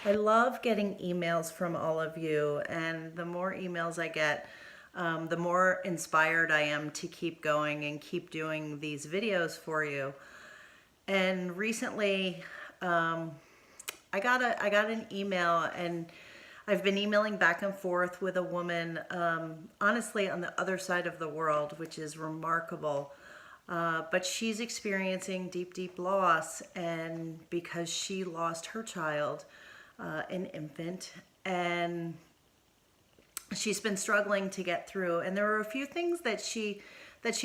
I love getting emails from all of you, and the more emails I get, the more inspired I am to keep going and keep doing these videos for you. And recently, I got an email, and I've been emailing back and forth with a woman, honestly, on the other side of the world, which is remarkable. But she's experiencing deep, deep loss, and because she lost her child, an infant, and she's been struggling to get through. And there were a few things that she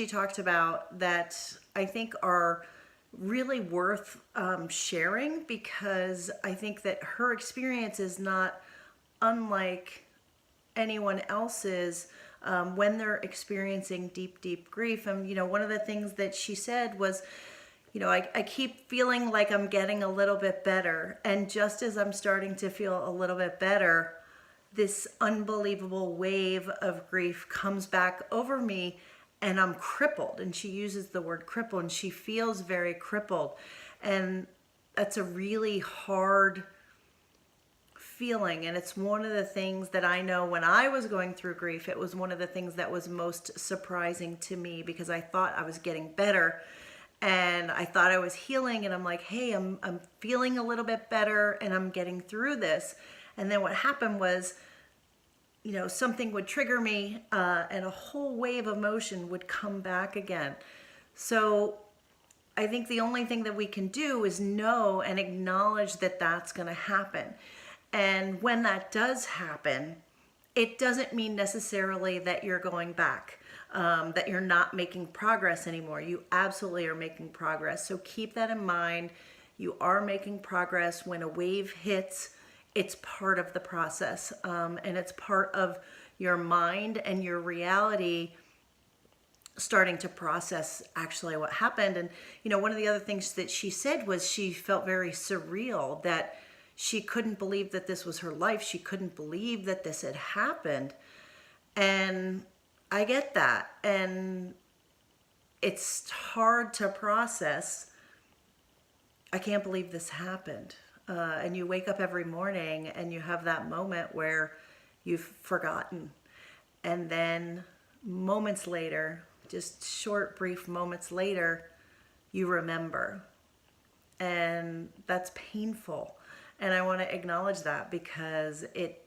talked about that I think are really worth sharing, because I think that her experience is not unlike anyone else's when they're experiencing deep, deep grief. And, one of the things that she said was, I keep feeling like I'm getting a little bit better. And just as I'm starting to feel a little bit better, this unbelievable wave of grief comes back over me and I'm crippled. And she uses the word crippled, and she feels very crippled. And that's a really hard feeling. And it's one of the things that I know when I was going through grief, it was one of the things that was most surprising to me, because I thought I was getting better and I thought I was healing. And I'm like, hey, I'm feeling a little bit better and I'm getting through this. And then what happened was, something would trigger me, and a whole wave of emotion would come back again. So I think the only thing that we can do is know and acknowledge that that's going to happen. And when that does happen, it doesn't mean necessarily that you're going back, that you're not making progress anymore. You absolutely are making progress. So keep that in mind. You are making progress. When a wave hits, it's part of the process, and it's part of your mind and your reality starting to process actually what happened. And one of the other things that she said was she felt very surreal, that she couldn't believe that this was her life. She couldn't believe that this had happened. And I get that. And it's hard to process. I can't believe this happened. And you wake up every morning and you have that moment where you've forgotten. And then moments later, just short, brief moments later, you remember. And that's painful. And I want to acknowledge that, because it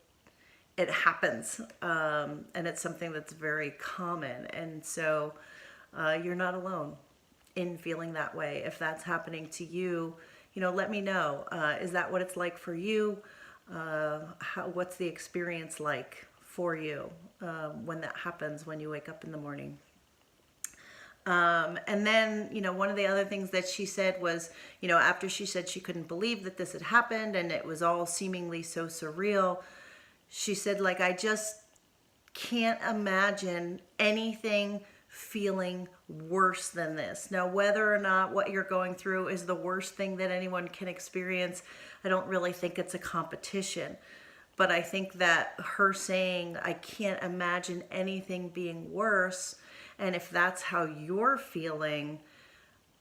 happens, and it's something that's very common. And so you're not alone in feeling that way. If that's happening to you, let me know. Is that what it's like for you? What's the experience like for you when that happens, when you wake up in the morning? And then, one of the other things that she said was, after she said she couldn't believe that this had happened and it was all seemingly so surreal, she said, like, I just can't imagine anything feeling worse than this. Now, whether or not what you're going through is the worst thing that anyone can experience, I don't really think it's a competition. But I think that her saying, I can't imagine anything being worse, and if that's how you're feeling,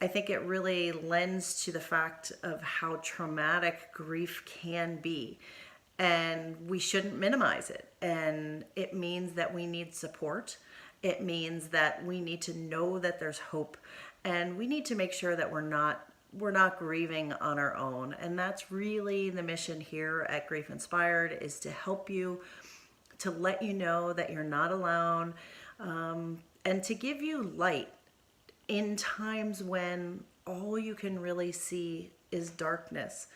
I think it really lends to the fact of how traumatic grief can be. And we shouldn't minimize it. And it means that we need support. It means that we need to know that there's hope. And we need to make sure that we're not grieving on our own. And that's really the mission here at Grief Inspired, is to help you, to let you know that you're not alone, and to give you light in times when all you can really see is darkness.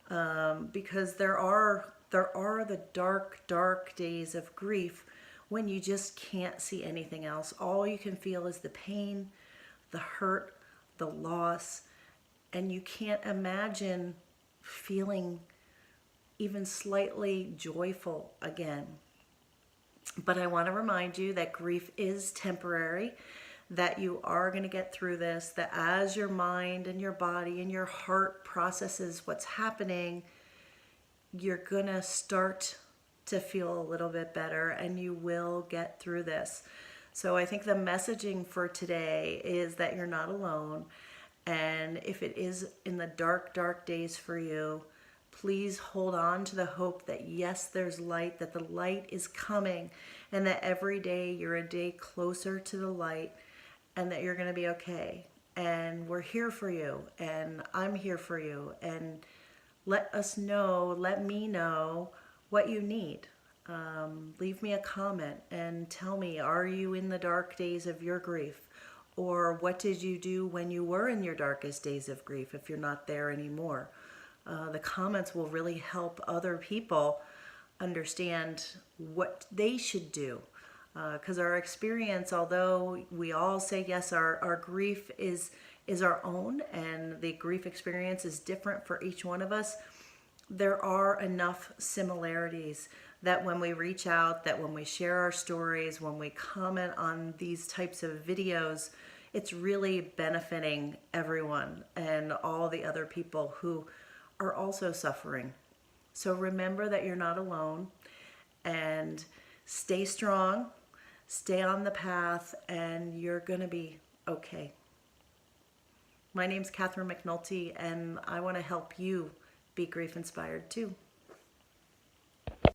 Because there are the dark, dark days of grief when you just can't see anything else. All you can feel is the pain, the hurt, the loss, and you can't imagine feeling even slightly joyful again. But I want to remind you that grief is temporary, that you are going to get through this, that as your mind and your body and your heart processes what's happening, you're going to start to feel a little bit better, and you will get through this. So I think the messaging for today is that you're not alone. And if it is in the dark, dark days for you, Please hold on to the hope that yes, there's light, that the light is coming, and that every day you're a day closer to the light, and that you're going to be okay. And we're here for you, and I'm here for you. And let us know, let me know what you need. Leave me a comment and tell me, are you in the dark days of your grief? Or what did you do when you were in your darkest days of grief if you're not there anymore? The comments will really help other people understand what they should do. Because our experience, although we all say yes, our grief is our own, and the grief experience is different for each one of us, there are enough similarities that when we reach out, that when we share our stories, when we comment on these types of videos, it's really benefiting everyone and all the other people who are also suffering. So remember that you're not alone, and stay strong, stay on the path, and you're going to be okay. My name's Catherine McNulty, and I want to help you be grief inspired too.